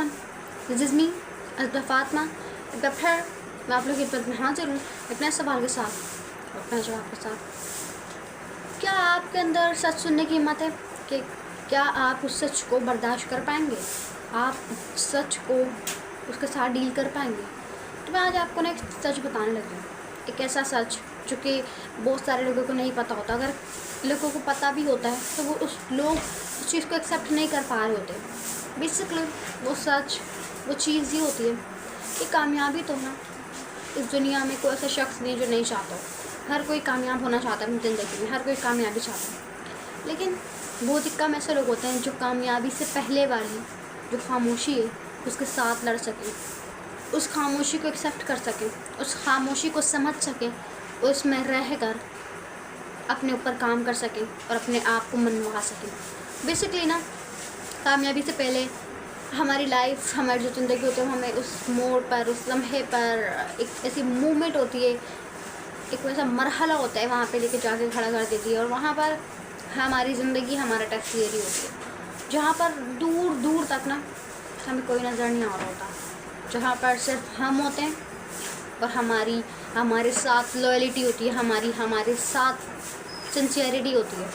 Everyone, this is me Azba Fatima. एक बार फिर मैं आप लोग की खिदमत में हाजिर हूँ एक नए सवाल के साथ और अपने जवाब के साथ। क्या आपके अंदर सच सुनने की हिम्मत है कि क्या आप उस सच को बर्दाश्त कर पाएंगे? आप सच को उसके साथ डील कर पाएंगे? तो मैं आज आपको ना एक सच बताने लगी हूँ, एक ऐसा सच जो कि बहुत सारे लोगों को नहीं पता होता। अगर लोगों को पता भी होता है तो वो उस चीज़ को एक्सेप्ट नहीं कर पा रहे होते। बेसिकली वो सच, वो चीज़ ही होती है कि कामयाबी तो ना इस दुनिया में कोई ऐसा शख्स नहीं जो नहीं चाहता हो। हर कोई कामयाब होना चाहता है अपनी ज़िंदगी में, हर कोई कामयाबी चाहता है। लेकिन बहुत ही कम ऐसे लोग होते हैं जो कामयाबी से पहले वाली जो खामोशी है उसके साथ लड़ सकें, उस खामोशी को एक्सेप्ट कर सकें, उस खामोशी को समझ सकें, उसमें रह कर अपने ऊपर काम कर सकें और अपने आप को मनवा सकें। बेसिकली ना कामयाबी से पहले हमारी लाइफ, हमारी जो ज़िंदगी होती है, हमें उस मोड़ पर, उस लम्हे पर एक ऐसी मूवमेंट होती है, एक वैसा मरहला होता है, वहाँ पे लेके जाके खड़ा कर देती है। और वहाँ पर हमारी ज़िंदगी, हमारा टेस्ट थियरी होती है, जहाँ पर दूर दूर तक ना हमें कोई नज़र नहीं आ रहा होता, जहाँ पर सिर्फ हम होते हैं और हमारे साथ लॉयल्टी होती है, हमारे साथ सिंसियरिटी होती है,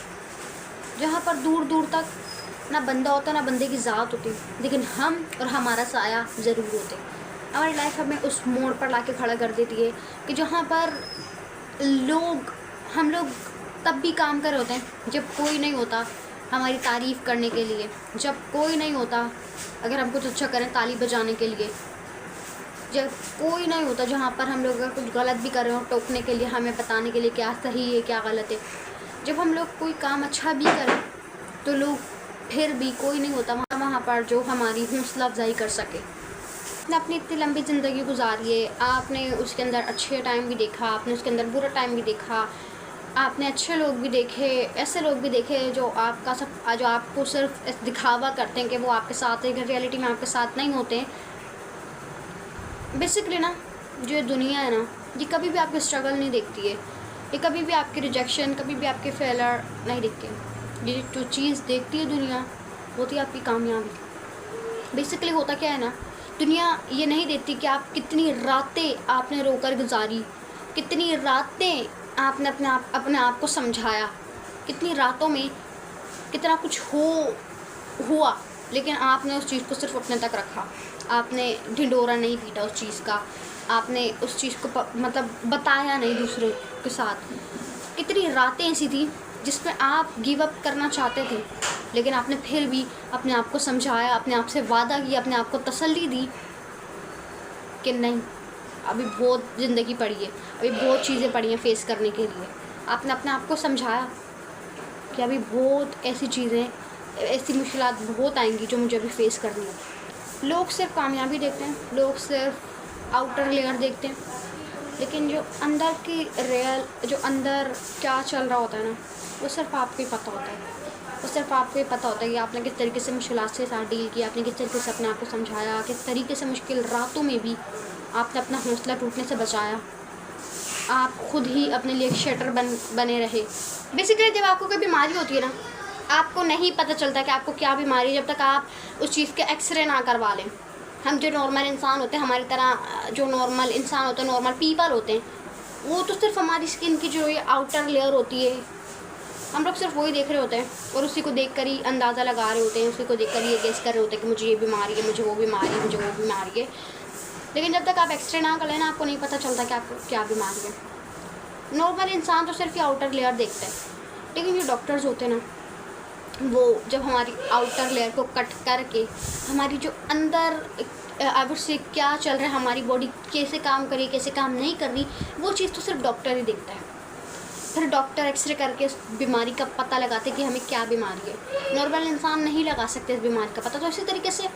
जहाँ पर दूर दूर तक ना बंदा होता ना बंदे की ज़ात होती, लेकिन हम और हमारा साया ज़रूर होते। हमारी लाइफ हमें उस मोड़ पर लाके खड़ा कर देती है कि जहाँ पर हम लोग तब भी काम कर रहे होते हैं जब कोई नहीं होता हमारी तारीफ़ करने के लिए, जब कोई नहीं होता अगर हम कुछ अच्छा करें ताली बजाने के लिए, जब कोई नहीं होता जहाँ पर हम लोग अगर कुछ गलत भी कर रहे हो टोकने के लिए, हमें बताने के लिए क्या सही है क्या गलत है। जब हम लोग कोई काम अच्छा भी करें तो लोग फिर भी कोई नहीं होता वहाँ पर जो हमारी हौसला अफजाई कर सके। आपने अपनी इतनी लंबी ज़िंदगी गुजारी है, आपने उसके अंदर अच्छे टाइम भी देखा, आपने उसके अंदर बुरा टाइम भी देखा, आपने अच्छे लोग भी देखे, ऐसे लोग भी देखे जो आपको सिर्फ दिखावा करते हैं कि वो आपके साथ है, रियलिटी में आपके साथ नहीं होते। बेसिकली ना जो ये दुनिया है ना, ये कभी भी आपकी स्ट्रगल नहीं देखती है, ये कभी भी आपकी रिजेक्शन, कभी भी आपके फेलर नहीं देखती है। ये जो चीज़ देखती है दुनिया होती है आपकी कामयाबी। बेसिकली होता क्या है ना, दुनिया ये नहीं देखती कि आप कितनी रातें आपने रोकर गुजारी, कितनी रातें आपने अपने आप को समझाया, कितनी रातों में कितना कुछ हुआ, लेकिन आपने उस चीज़ को सिर्फ अपने तक रखा। आपने ढिंढोरा नहीं पीटा उस चीज़ का, आपने उस चीज़ को मतलब बताया नहीं दूसरों के साथ। कितनी रातें ऐसी थी जिसमें आप गिव अप करना चाहते थे, लेकिन आपने फिर भी अपने आप को समझाया, अपने आप से वादा किया, अपने आप को तसल्ली दी कि नहीं, अभी बहुत ज़िंदगी पड़ी है, अभी बहुत चीज़ें पड़ी हैं फेस करने के लिए। आपने अपने आप को समझाया कि अभी बहुत ऐसी चीज़ें, ऐसी मुश्किलात बहुत आएंगी जो मुझे अभी फेस करनी है। लोग सिर्फ कामयाबी देखते हैं, लोग सिर्फ आउटर लेयर देखते हैं, लेकिन जो अंदर क्या चल रहा होता है ना, वो सिर्फ आपको ही पता होता है। वो सिर्फ आपको ही पता होता है कि आपने किस तरीके से मुश्किलात के साथ डील किया, आपने किस तरीके से अपने आप को समझाया, किस तरीके से मुश्किल रातों में भी आपने अपना हौसला टूटने से बचाया। आप खुद ही अपने लिए एक शटर बने रहे। बेसिकली जब आपको कोई बीमारी होती है ना, आपको नहीं पता चलता कि आपको क्या बीमारी है जब तक आप उस चीज़ के एक्सरे ना करवा लें। हम जो नॉर्मल इंसान होते हैं, हमारी तरह जो नॉर्मल इंसान होते हैं, नॉर्मल पीपल होते हैं, वो तो सिर्फ हमारी स्किन की जो ये आउटर लेयर होती है, हम लोग सिर्फ वही देख रहे होते हैं और उसी को देखकर ही अंदाज़ा लगा रहे होते हैं, उसी को देखकर ये गेस कर रहे होते हैं कि मुझे ये बीमारी है, मुझे वो बीमारी है, मुझे वो बीमारी है। लेकिन जब तक आप एक्सरे ना कर लेना, आपको नहीं पता चलता कि आपको क्या बीमारी है। नॉर्मल इंसान तो सिर्फ ये आउटर लेयर देखता है, लेकिन जो डॉक्टर्स होते हैं ना, वो जब हमारी आउटर लेयर को कट करके हमारी जो अंदर अब से क्या चल रहा है, हमारी बॉडी कैसे काम कर रही है, कैसे काम नहीं कर रही, वो चीज़ तो सिर्फ डॉक्टर ही देखता है। फिर डॉक्टर एक्सरे करके उस बीमारी का पता लगाते कि हमें क्या बीमारी है। नॉर्मल इंसान नहीं लगा सकते इस बीमारी का पता। तो इसी तरीके से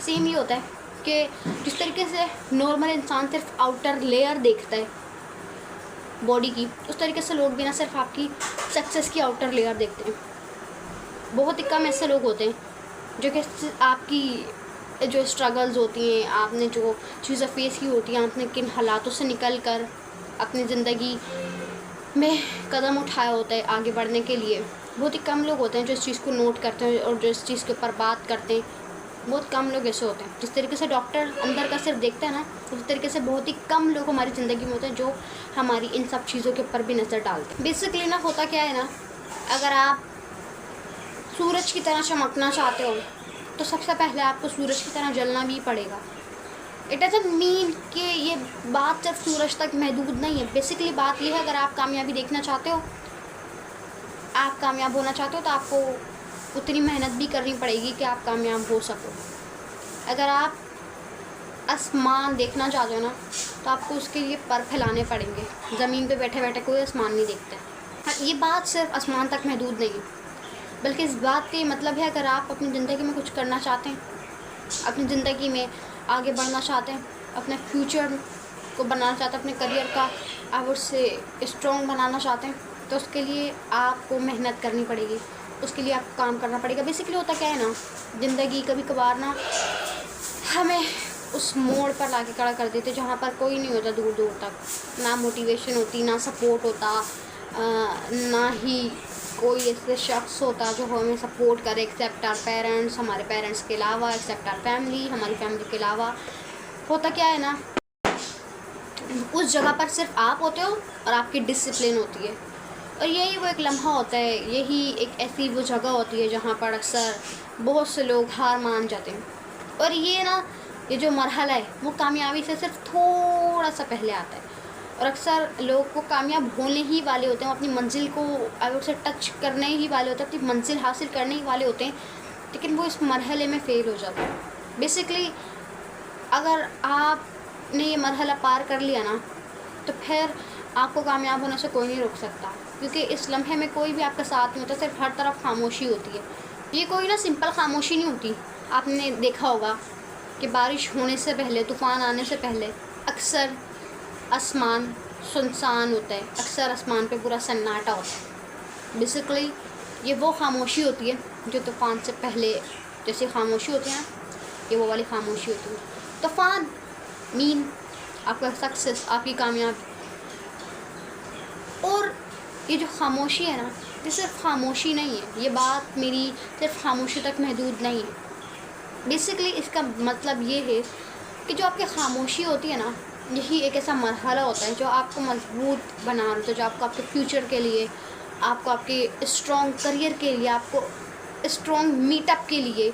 सेम ही होता है कि जिस तरीके से नॉर्मल इंसान सिर्फ आउटर लेयर देखता है बॉडी की, उस तरीके से लोग भी ना सिर्फ आपकी सक्सेस की आउटर लेयर देखते हैं। बहुत ही कम ऐसे लोग होते हैं जो कि आपकी जो स्ट्रगल्स होती हैं, आपने जो चीज़ें फेस की होती हैं, आपने किन हालातों से निकल कर अपनी ज़िंदगी में कदम उठाया होता है आगे बढ़ने के लिए, बहुत ही कम लोग होते हैं जो इस चीज़ को नोट करते हैं और जो इस चीज़ के ऊपर बात करते हैं बहुत कम लोग ऐसे होते हैं। जिस तरीके से डॉक्टर अंदर का सिर्फ देखते हैं ना, उस तरीके से बहुत ही कम लोग हमारी ज़िंदगी में होते हैं जो हमारी इन सब चीज़ों के ऊपर भी नज़र डालते हैं। बेसिकली ना होता क्या है ना, अगर आप सूरज की तरह चमकना चाहते हो तो सबसे पहले आपको सूरज की तरह जलना भी पड़ेगा। इट डजंट मीन कि ये बात सिर्फ सूरज तक महदूद नहीं है। बेसिकली बात ये है, अगर आप कामयाबी देखना चाहते हो, आप कामयाब होना चाहते हो, तो आपको उतनी मेहनत भी करनी पड़ेगी कि आप कामयाब हो सको। अगर आप आसमान देखना चाहते हो ना, तो आपको उसके लिए पर फैलाने पड़ेंगे। ज़मीन पे बैठे बैठे कोई आसमान नहीं देखता है। हाँ, ये बात सिर्फ आसमान तक महदूद नहीं है, बल्कि इस बात का मतलब है, अगर आप अपनी ज़िंदगी में कुछ करना चाहते हैं, अपनी ज़िंदगी में आगे बढ़ना चाहते हैं, अपने फ्यूचर को बनाना चाहते हैं, अपने करियर का आप उससे स्ट्रॉन्ग बनाना चाहते हैं, तो उसके लिए आपको मेहनत करनी पड़ेगी, उसके लिए आपको काम करना पड़ेगा। बेसिकली होता क्या है ना, ज़िंदगी कभी कभार ना हमें उस मोड़ पर लाके खड़ा कर देते जहाँ पर कोई नहीं होता दूर दूर तक, ना मोटिवेशन होती, ना सपोर्ट होता, ना ही कोई ऐसे शख्स होता जो हमें सपोर्ट करे एक्सेप्ट आर पेरेंट्स, हमारे पेरेंट्स के अलावा, एक्सेप्ट आर फैमिली, हमारी फैमिली के अलावा। होता क्या है ना, उस जगह पर सिर्फ आप होते हो और आपकी डिसिप्लिन होती है, और यही वो एक लम्हा होता है, यही एक ऐसी वो जगह होती है जहाँ पर अक्सर बहुत से लोग हार मान जाते हैं। और ये जो मरहला है वो कामयाबी से सिर्फ थोड़ा सा पहले आता है, और अक्सर लोग को कामयाब होने ही वाले होते हैं, अपनी मंजिल को अगर उसे टच करने ही वाले होते हैं, अपनी मंजिल हासिल करने ही वाले होते हैं, लेकिन वो इस मरहले में फ़ेल हो जाते हैं। बेसिकली अगर आपने ये मरहला पार कर लिया ना, तो फिर आपको कामयाब होने से कोई नहीं रोक सकता, क्योंकि इस लम्हे में कोई भी आपका साथ नहीं होता, सिर्फ हर तरफ खामोशी होती है। ये कोई ना सिंपल खामोशी नहीं होती। आपने देखा होगा कि बारिश होने से पहले, तूफ़ान आने से पहले अक्सर आसमान सुनसान होता है, अक्सर आसमान पे पूरा सन्नाटा होता है। बेसिकली ये वो खामोशी होती है जो तूफ़ान से पहले जैसी खामोशी होती है ना, ये वो वाली खामोशी होती है। तूफ़ान मीन आपका सक्सेस, आपकी कामयाबी। और ये जो खामोशी है ना, ये सिर्फ खामोशी नहीं है, ये बात मेरी सिर्फ खामोशी तक महदूद नहीं है। बेसिकली इसका मतलब ये है कि जो आपकी खामोशी होती है ना, यही एक ऐसा मरहला होता है जो आपको मजबूत बना रहा होता है, जो आपको आपके फ्यूचर के लिए, आपको आपके स्ट्रॉन्ग करियर के लिए, आपको स्ट्रॉन्ग मीटअप के लिए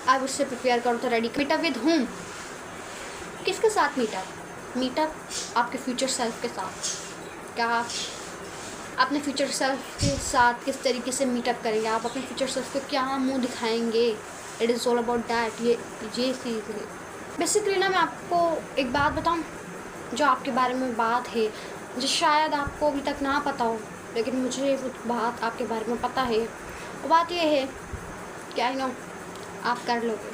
आप उससे प्रिपेयर करो तो रेडी। मीटअप विद होम, किसके साथ मीटअप आपके फ्यूचर सेल्फ के साथ। क्या आप अपने फ्यूचर सेल्फ के साथ किस तरीके से मीटअप करेंगे, आप अपने फ्यूचर सेल्फ को क्या मुंह दिखाएंगे। It is all about that. ये चीज़ है बेसिकली ना। मैं आपको एक बात बताऊं, जो आपके बारे में बात है जो शायद आपको अभी तक ना पता हो, लेकिन मुझे वो बात आपके बारे में पता है। वो बात ये है कि आई नो आप कर लोगे।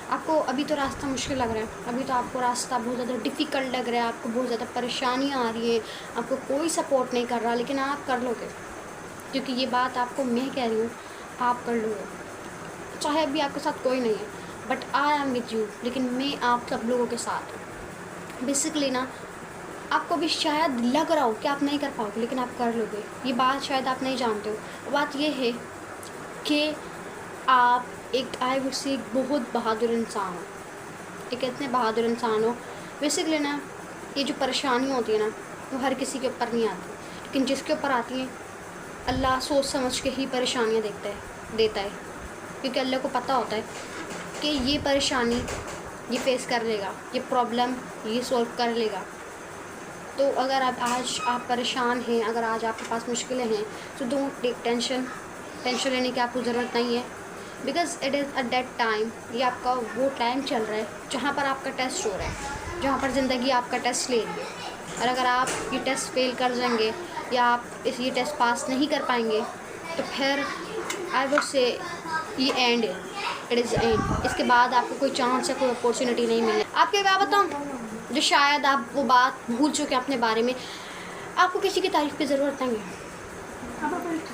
आपको अभी तो रास्ता मुश्किल लग रहा है, अभी तो आपको रास्ता बहुत ज़्यादा डिफ़िकल्ट लग रहा है, आपको बहुत ज़्यादा परेशानियाँ आ रही हैं, आपको कोई सपोर्ट नहीं कर रहा, लेकिन आप कर लोगे, क्योंकि ये बात आपको मैं कह रही हूँ, आप कर लोगे। चाहे अभी आपके साथ कोई नहीं है, but I am with you, लेकिन मैं आप सब लोगों के साथ हूँ। बेसिकली ना, आपको भी शायद लग रहा हो कि आप नहीं कर पाओगे, लेकिन आप कर लोगे। ये बात शायद आप नहीं जानते हो। बात ये है कि आप एक आई वुड से एक बहुत बहादुर इंसान हो, एक इतने बहादुर इंसान हो। बेसिकली ना, ये जो परेशानी होती है ना, वो हर किसी के ऊपर नहीं आती, लेकिन जिसके ऊपर आती हैं अल्लाह सोच समझ के ही परेशानियाँ देता है, क्योंकि अल्लाह को पता होता है कि ये परेशानी ये फेस कर लेगा, ये प्रॉब्लम ये सॉल्व कर लेगा। तो अगर आज आप परेशान हैं, अगर आज आपके पास मुश्किलें हैं, तो डोंट टेक टेंशन लेने की आपको ज़रूरत नहीं है, because it is a dead time. ये आपका वो टाइम चल रहा है जहाँ पर आपका टेस्ट हो रहा है, जहाँ पर ज़िंदगी आपका टेस्ट ले रही है। और अगर आप ये टेस्ट फेल कर जाएंगे या आप ये टेस्ट पास नहीं कर पाएंगे, तो फिर आई वुड से ये एंड है, इट इज़ एंड। इसके बाद आपको कोई चांस या कोई अपॉर्चुनिटी नहीं मिले। आपके क्या बताऊँ, जो शायद आप वो बात भूल चुके अपने बारे में। आपको किसी की तारीफ़ की ज़रूरत नहीं है,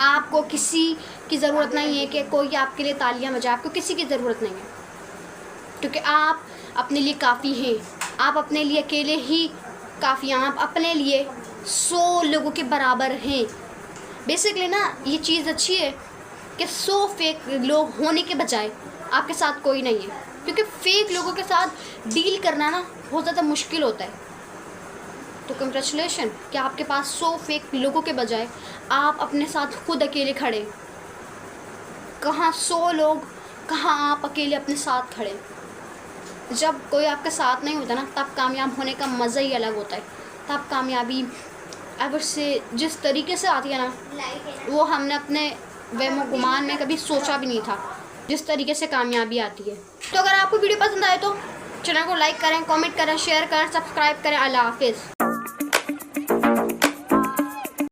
आपको किसी की ज़रूरत नहीं है कि कोई आपके लिए तालियां बजाए, आपको किसी की ज़रूरत नहीं है, क्योंकि आप अपने लिए काफ़ी हैं। आप अपने लिए अकेले ही काफ़ी हैं, आप अपने लिए 100 लोगों के बराबर हैं। बेसिकली ना, ये चीज़ अच्छी है कि 100 फेक लोग होने के बजाय आपके साथ कोई नहीं है, क्योंकि फेक लोगों के साथ डील करना ना बहुत ज़्यादा मुश्किल होता है। तो कंग्रेचुलेशन कि आपके पास 100 फेक लोगों के बजाय आप अपने साथ खुद अकेले खड़े। कहाँ 100 लोग, कहाँ आप अकेले अपने साथ खड़े। जब कोई आपके साथ नहीं होता ना, तब कामयाब होने का मज़ा ही अलग होता है। तब कामयाबी अब से जिस तरीके से आती है ना, वो हमने अपने वहमो गुमान में कभी सोचा भी नहीं था, जिस तरीके से कामयाबी आती है। तो अगर आपको वीडियो पसंद आए तो चैनल को लाइक करें, कमेंट करें, शेयर करें, सब्सक्राइब करें। अल्लाह हाफिज़।